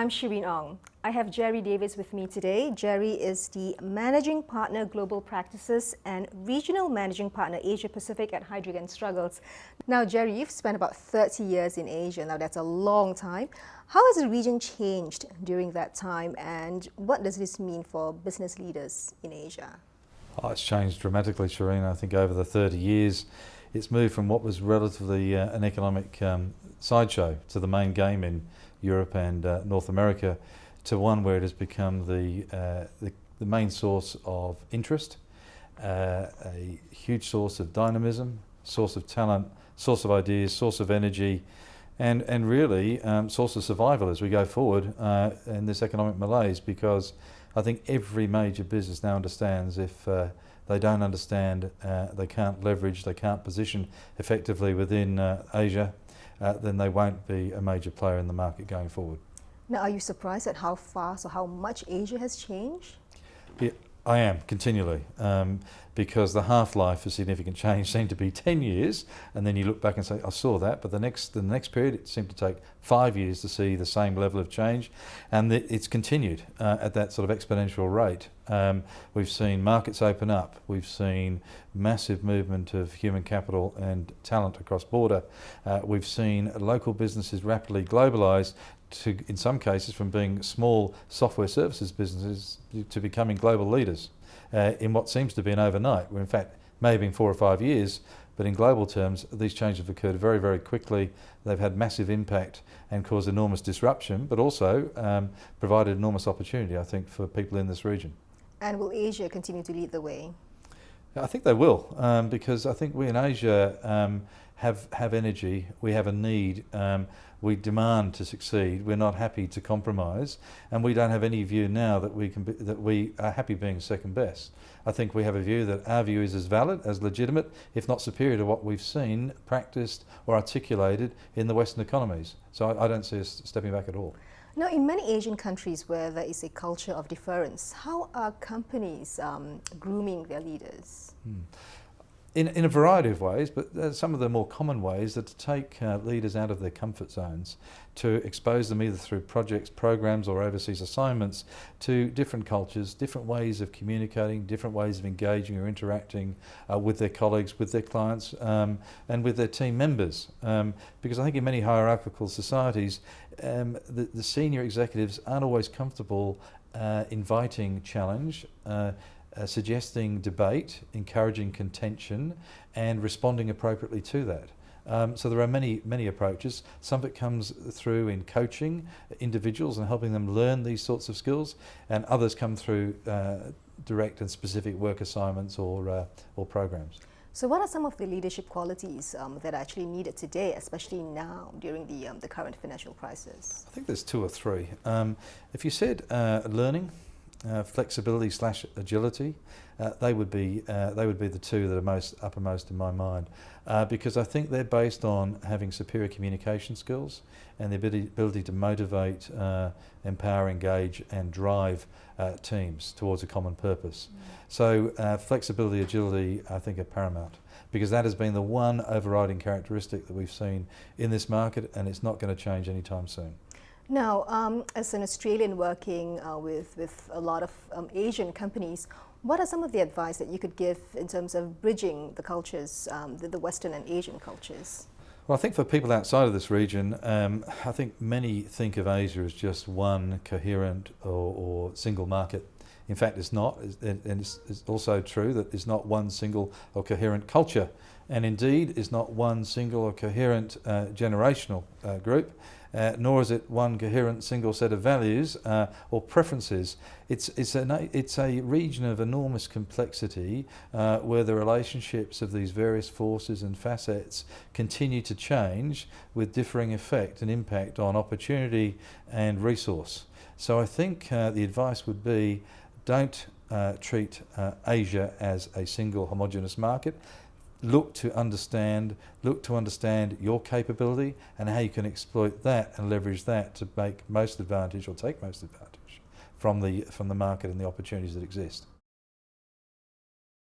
I'm Shireen Ong. I have Gerry Davis with me today. Gerry is the Managing Partner Global Practices and Regional Managing Partner Asia Pacific at Heidrick & Struggles. Now, Gerry, you've spent about 30 years in Asia. Now, that's a long time. How has the region changed during that time, and what does this mean for business leaders in Asia? Oh, it's changed dramatically, Shireen. I think over the 30 years, it's moved from what was relatively an economic sideshow to the main game in Europe and North America, to one where it has become the main source of interest, a huge source of dynamism, source of talent, source of ideas, source of energy, and really source of survival as we go forward in this economic malaise, because I think every major business now understands if they don't understand, they can't leverage, they can't position effectively within Asia, then they won't be a major player in the market going forward. Now, are you surprised at how fast or how much Asia has changed? Yeah, I am, continually, because the half-life of significant change seemed to be 10 years, and then you look back and say, I saw that, but the next period it seemed to take 5 years to see the same level of change, and it's continued at that sort of exponential rate. We've seen markets open up, we've seen massive movement of human capital and talent across border, we've seen local businesses rapidly globalise, to, in some cases, from being small software services businesses to becoming global leaders in what seems to be an overnight, where in fact may have been 4 or 5 years, but in global terms these changes have occurred very, very quickly. They've had massive impact and caused enormous disruption, but also provided enormous opportunity, I think, for people in this region. And will Asia continue to lead the way? I think they will, because I think we in Asia have energy, we have a need, we demand to succeed, we're not happy to compromise, and we don't have any view now that we are happy being second best. I think we have a view that our view is as valid, as legitimate, if not superior to what we've seen, practiced or articulated in the Western economies. So I don't see us stepping back at all. Now, in many Asian countries where there is a culture of deference, how are companies grooming their leaders? In a variety of ways, but some of the more common ways are to take leaders out of their comfort zones, to expose them either through projects, programs or overseas assignments to different cultures, different ways of communicating, different ways of engaging or interacting with their colleagues, with their clients and with their team members. Because I think in many hierarchical societies, the senior executives aren't always comfortable inviting challenge, suggesting debate, encouraging contention, and responding appropriately to that. So there are many approaches. Some of it comes through in coaching individuals and helping them learn these sorts of skills, and others come through direct and specific work assignments or programs. So what are some of the leadership qualities that are actually needed today, especially now during the current financial crisis? I think there's 2 or 3. If you said learning, flexibility / agility, they would be the 2 that are uppermost in my mind, because I think they're based on having superior communication skills and the ability to motivate, empower, engage and drive teams towards a common purpose. So flexibility, agility, I think are paramount, because that has been the one overriding characteristic that we've seen in this market, and it's not going to change anytime soon. Now, as an Australian working with a lot of Asian companies, what are some of the advice that you could give in terms of bridging the cultures, the Western and Asian cultures? Well, I think for people outside of this region, I think many think of Asia as just one coherent or single market. In fact, it's not, and it's also true that it's not one single or coherent culture, and indeed is not one single or coherent generational group. Nor is it one coherent single set of values or preferences. It's a region of enormous complexity where the relationships of these various forces and facets continue to change with differing effect and impact on opportunity and resource. So I think the advice would be, don't treat Asia as a single homogeneous market. Look to understand your capability and how you can exploit that and leverage that to make most advantage or take most advantage from the market and the opportunities that exist.